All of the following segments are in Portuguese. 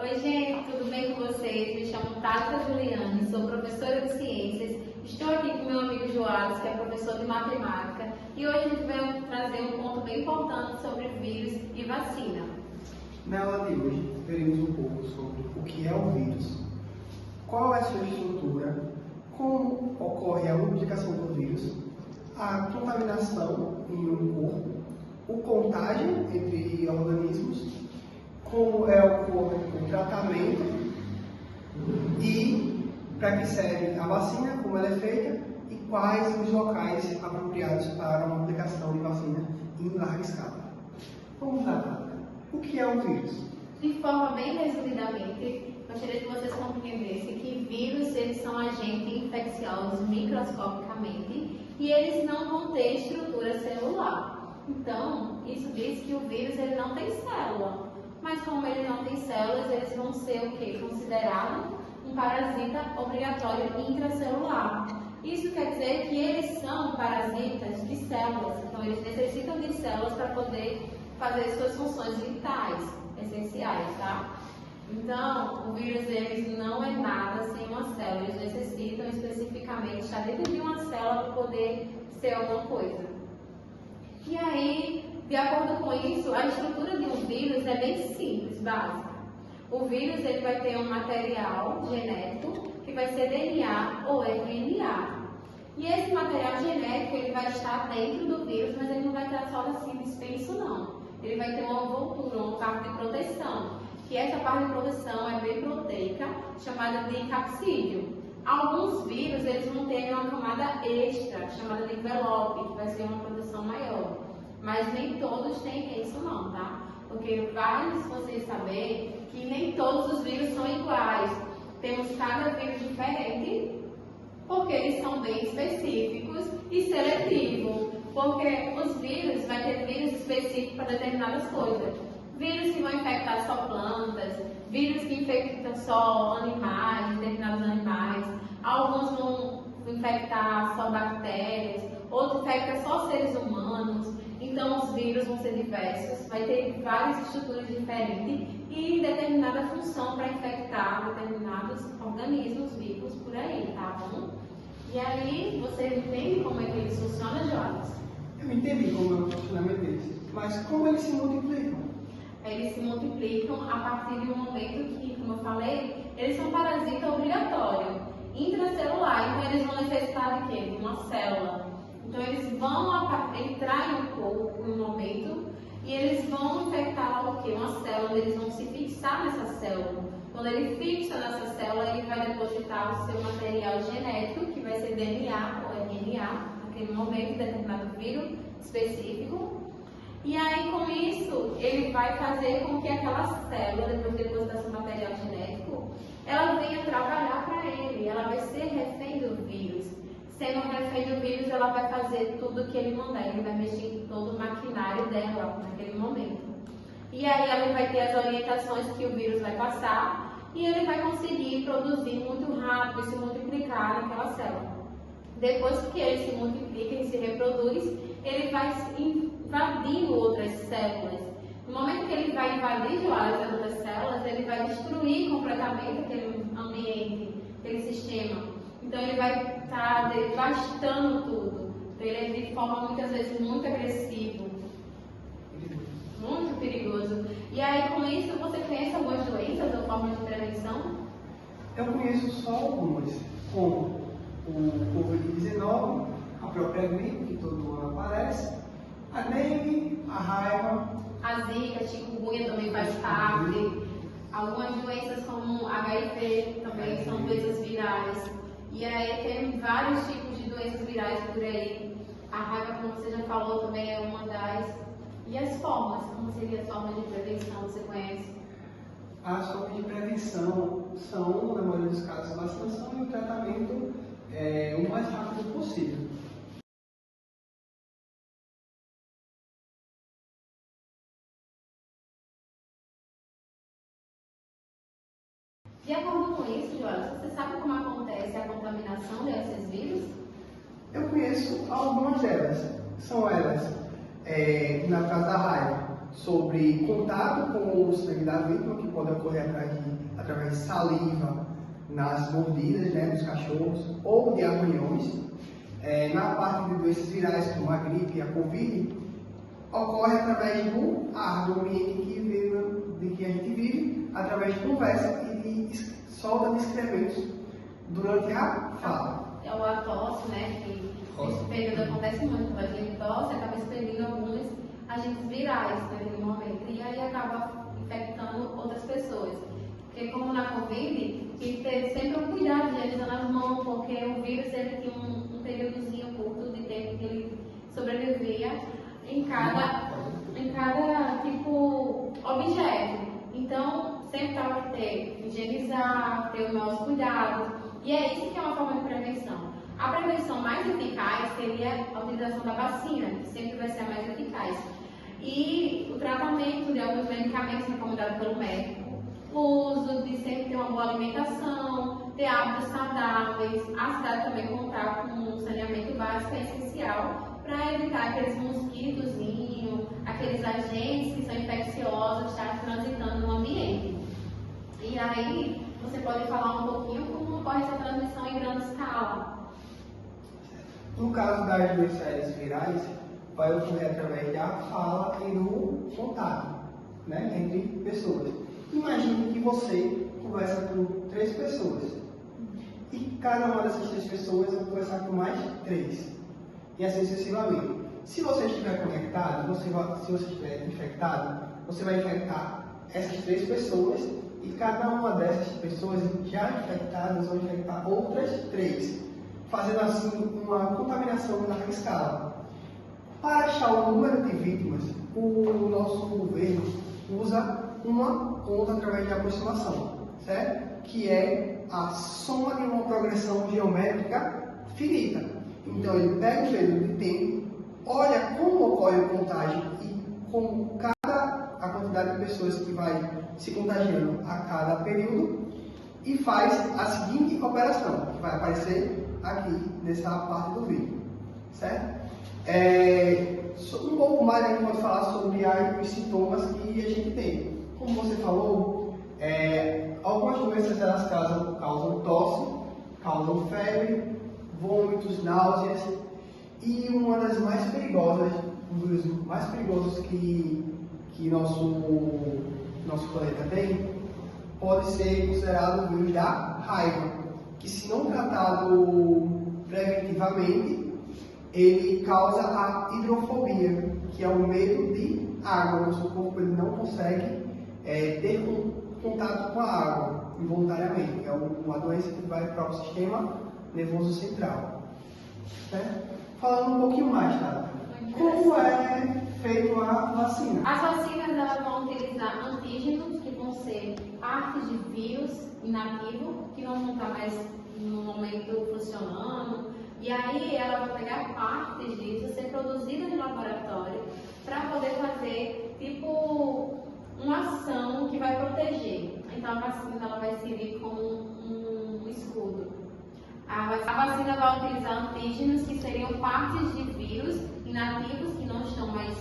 Oi, gente, tudo bem com vocês? Me chamo Tata Juliane, sou professora de ciências. Estou aqui com meu amigo Joás, que é professor de matemática, e hoje a gente vai trazer um ponto bem importante sobre vírus e vacina. Na aula de hoje, veremos um pouco sobre o que é o vírus, qual é a sua estrutura, como ocorre a multiplicação do vírus, a contaminação em um corpo, o contágio entre organismos, como ocorre o tratamento e para que serve a vacina, como ela é feita e quais os locais apropriados para uma aplicação de vacina em larga escala. Vamos lá, Tata. O que é um vírus? De forma bem resumidamente, gostaria que vocês compreendessem que vírus eles são agentes infecciosos microscopicamente e eles não vão ter estrutura celular. Então, isso diz que o vírus ele não tem célula. Mas como ele não tem células, eles vão ser o quê? Considerado um parasita obrigatório intracelular. Isso quer dizer que eles são parasitas de células, então eles necessitam de células para poder fazer suas funções vitais, essenciais, tá? Então, o vírus eles não é nada sem uma célula, eles necessitam especificamente estar dentro de uma célula para poder ser alguma coisa. E aí, de acordo com isso, a estrutura de um vírus é bem simples, básica. O vírus ele vai ter um material genético que vai ser DNA ou RNA. E esse material genético ele vai estar dentro do vírus, mas ele não vai estar só assim dispenso não. Ele vai ter uma envoltura, uma parte de proteção, que essa parte de proteção é bem proteica, chamada de capsídeo. Alguns vírus eles vão ter uma camada extra, chamada de envelope, que vai ser uma proteção maior. Mas nem todos têm isso não, tá? Porque vale vocês saberem que nem todos os vírus são iguais. Temos cada vírus diferente, porque eles são bem específicos e seletivos. Porque os vírus, vai ter vírus específicos para determinadas coisas. Vírus que vão infectar só plantas, vírus que infectam só animais, determinados animais. Alguns vão infectar só bactérias, outros infectam só seres humanos. Então, os vírus vão ser diversos, vai ter várias estruturas diferentes e determinada função para infectar determinados organismos vivos por aí, tá bom? E aí, você entende como é que eles funcionam, Jonas? Eu entendi como é o funcionamento deles, mas como eles se multiplicam? Eles se multiplicam a partir de um momento que, como eu falei, eles são parasita obrigatório, intracelular, então eles vão necessitar de quê? De uma célula. Então eles vão entrar em um corpo em um momento e eles vão infectar o quê? Uma célula, eles vão se fixar nessa célula. Quando ele fixa nessa célula, ele vai depositar o seu material genético, que vai ser DNA ou RNA, naquele momento, determinado vírus específico. E aí, com isso, ele vai fazer com que aquela célula, depois de depositar seu material genético, ela venha trabalhar para ele, ela vai ser refém do vírus. Sendo refém do vírus, ela vai fazer tudo o que ele mandar, ele vai mexer em todo o maquinário dela naquele momento. E aí ela vai ter as orientações que o vírus vai passar e ele vai conseguir produzir muito rápido e se multiplicar naquela célula. Depois que ele se multiplica e se reproduz, ele vai invadindo outras células. No momento que ele vai invadir as outras células, ele vai destruir completamente aquele ambiente, aquele sistema. Então ele vai estar devastando tudo. Então, ele é de forma muitas vezes muito agressivo, muito perigoso. E aí com isso você conhece algumas doenças ou formas de prevenção? Eu conheço só algumas, como o Covid-19, a própria gripe, que todo ano aparece, a dengue, a raiva, a zika, a chikungunya também faz parte. Algumas doenças como HIV também são doenças virais. E aí tem vários tipos de doenças virais por aí. A raiva, como você já falou, também é uma das. E as formas? Como seria as formas de prevenção? Você conhece? As formas de prevenção são, na maioria dos casos, a vacinação e o tratamento o mais rápido possível. De acordo com isso, Joana, você sabe como acontece a contaminação desses vírus? Eu conheço algumas delas. São elas, na caso da raiva, sobre contato com o sangue da vítima, que pode ocorrer através de saliva nas mordidas, né, dos cachorros, ou de arranhões. Na parte de doenças virais, como a gripe e a Covid, ocorre através do ar, do ambiente que a gente vive, através de conversa e de solta de excrementos durante a fala. É a tosse, né? Que nesse período acontece muito. A gente tosse, acaba expelindo alguns agentes virais naquele momento. E aí acaba infectando outras pessoas. Porque como na Covid, que teve sempre um cuidado de higienizar as mãos, porque o vírus ele tinha um períodozinho curto de tempo que ele sobrevivia em cada tipo objeto. Então, sempre estava que ter higienizar, ter os nossos cuidados. E é isso que é uma forma de prevenção. A prevenção mais eficaz seria a utilização da vacina, que sempre vai ser a mais eficaz. E o tratamento de alguns medicamentos recomendados pelo médico. O uso de sempre ter uma boa alimentação, ter hábitos saudáveis. A cidade também contar com um saneamento básico é essencial para evitar aqueles mosquitozinhos, aqueles agentes que são infecciosos estar transitando no ambiente. E aí, você pode falar um pouquinho como ocorre essa transmissão em grande escala? No caso das doenças virais, vai ocorrer através da fala e do contato, né, entre pessoas. Imagine que você conversa com 3 pessoas e cada uma dessas 3 pessoas vai conversar com mais 3 e assim sucessivamente. Se você estiver conectado, se você estiver infectado, você vai infectar essas 3 pessoas e cada uma dessas pessoas já infectadas vão infectar outras 3, fazendo assim uma contaminação em larga escala. Para achar o número de vítimas, o nosso governo usa uma conta através de aproximação, certo? Que é a soma de uma progressão geométrica finita. Então ele pega o período de tempo, olha como ocorre o contágio e como a quantidade de pessoas que vai se contagiando a cada período e faz a seguinte operação, que vai aparecer aqui nessa parte do vídeo, certo? Um pouco mais a gente pode falar sobre os sintomas que a gente tem. Como você falou, algumas doenças elas causam tosse, causam febre, vômitos, náuseas e uma das mais perigosas, um dos mais perigosos que nosso planeta tem, pode ser considerado o vírus da raiva, que se não tratado preventivamente, ele causa a hidrofobia, que é o medo de água. O nosso corpo ele não consegue ter contato com a água involuntariamente. É uma doença que vai para o sistema nervoso central. Certo? Falando um pouquinho mais, tá? Como é feita a vacina? As vacinas elas vão utilizar antígenos, que vão ser partes de vírus inativo, que não vão estar mais no momento funcionando. E aí ela vai pegar partes disso, ser produzida no laboratório, para poder fazer tipo uma ação que vai proteger. Então a vacina ela vai servir como um escudo. A vacina vai utilizar antígenos que seriam partes de vírus inativos que não estão mais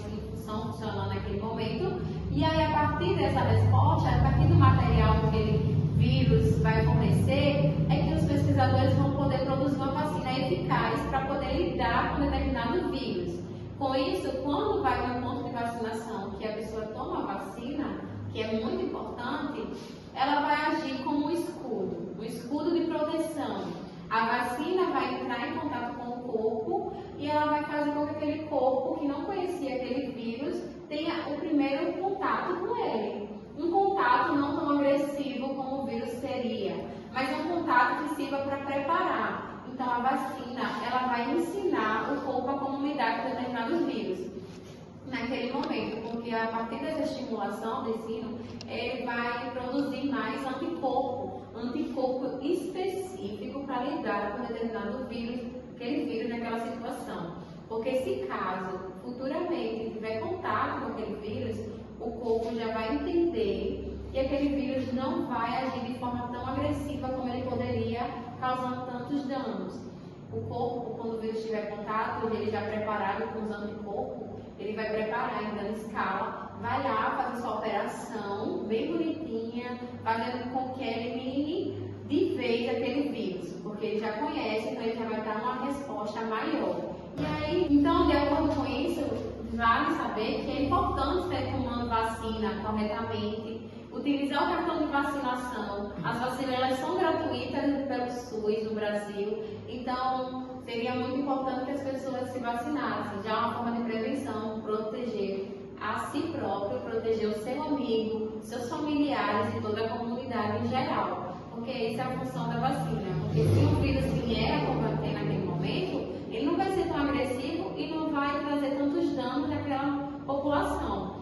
funcionando naquele momento. E aí a partir dessa resposta, a partir do material que aquele vírus vai fornecer, é que os pesquisadores vão poder produzir uma vacina eficaz para poder lidar com determinado vírus. Com isso, quando vai no ponto de vacinação que a pessoa toma a vacina, que é muito importante, ela vai agir como um escudo de proteção. A vacina vai entrar em contato com o corpo e ela vai fazer com que aquele corpo que não conhecia aquele vírus tenha o primeiro contato com ele. Um contato não tão agressivo como o vírus seria, mas um contato que sirva para preparar. Então a vacina ela vai ensinar o corpo a como lidar com determinados vírus naquele momento, porque a partir dessa estimulação do ensino, ele vai produzir mais anticorpo específico para lidar com determinado vírus, aquele vírus naquela situação. Porque se caso futuramente tiver contato com aquele vírus, o corpo já vai entender que aquele vírus não vai agir de forma tão agressiva como ele poderia, causando tantos danos. O corpo, quando o vírus tiver contato, ele já preparado com os anticorpos, ele vai preparar em grande escala vai lá, faz sua operação bem bonitinha, fazendo com que elimine de vez aquele vírus, porque ele já conhece, então ele já vai dar uma resposta maior. E aí, então, de acordo com isso, vale saber que é importante estar tomando vacina corretamente, utilizar o cartão de vacinação. As vacinas elas são gratuitas pelo SUS no Brasil, então seria muito importante que as pessoas se vacinassem. Já é uma forma de prevenção, proteger a si próprio, proteger o seu amigo, seus familiares e toda a comunidade em geral. Porque essa é a função da vacina. Porque se o vírus vier a combater naquele momento, ele não vai ser tão agressivo e não vai trazer tantos danos àquela população.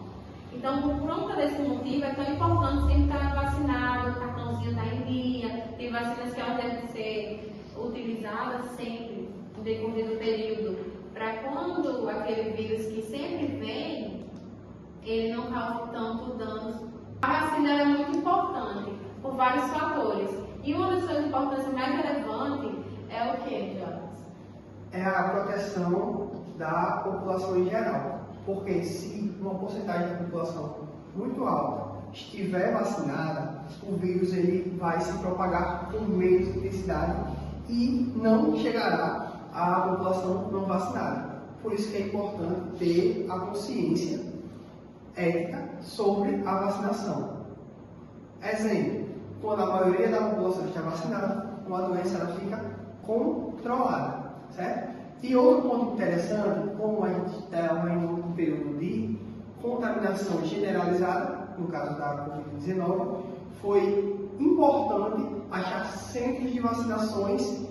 Então, por conta desse motivo, é tão importante sempre estar vacinado, o cartãozinho está em dia, tem vacinas que elas devem ser utilizadas sempre no decorrer do período, para quando aquele vírus que sempre vem, ele não cause tanto danos. A vacina é muito importante por vários fatores. E uma das suas importâncias mais relevantes é o que, Jonas? É a proteção da população em geral. Porque se uma porcentagem da população muito alta estiver vacinada, o vírus ele vai se propagar com menos intensidade e não chegará à população não vacinada. Por isso que é importante ter a consciência ética sobre a vacinação. Exemplo, quando a maioria da população está vacinada, uma doença ela fica controlada, certo? E outro ponto interessante, como a gente está em um período de contaminação generalizada, no caso da Covid-19, foi importante achar centros de vacinações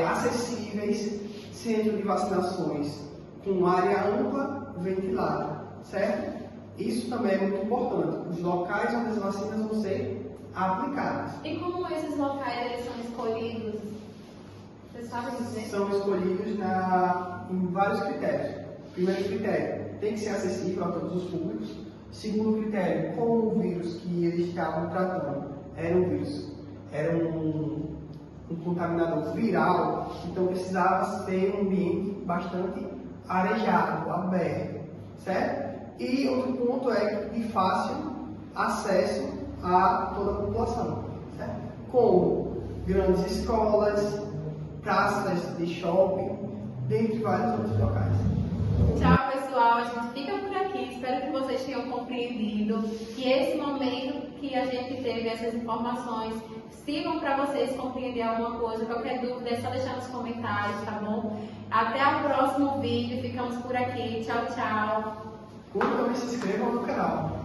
acessíveis, centros de vacinações com área ampla, ventilada, certo? Isso também é muito importante, os locais onde as vacinas vão ser aplicadas. E como esses locais eles são escolhidos? Você sabe dizer? São escolhidos em vários critérios. Primeiro critério, tem que ser acessível a todos os públicos. Segundo critério, como o vírus que eles estavam tratando era um contaminador viral, então precisava ter um ambiente bastante arejado, aberto, certo? E outro ponto é de fácil acesso a toda a população, certo? Como grandes escolas, praças de shopping, dentre vários outros locais. Tchau, pessoal. A gente fica por aqui. Espero que vocês tenham compreendido que esse momento que a gente teve essas informações sirvam para vocês compreender alguma coisa. Qualquer dúvida é só deixar nos comentários, tá bom? Até o próximo vídeo. Ficamos por aqui. Tchau, tchau. Curtam e se inscrevam no canal.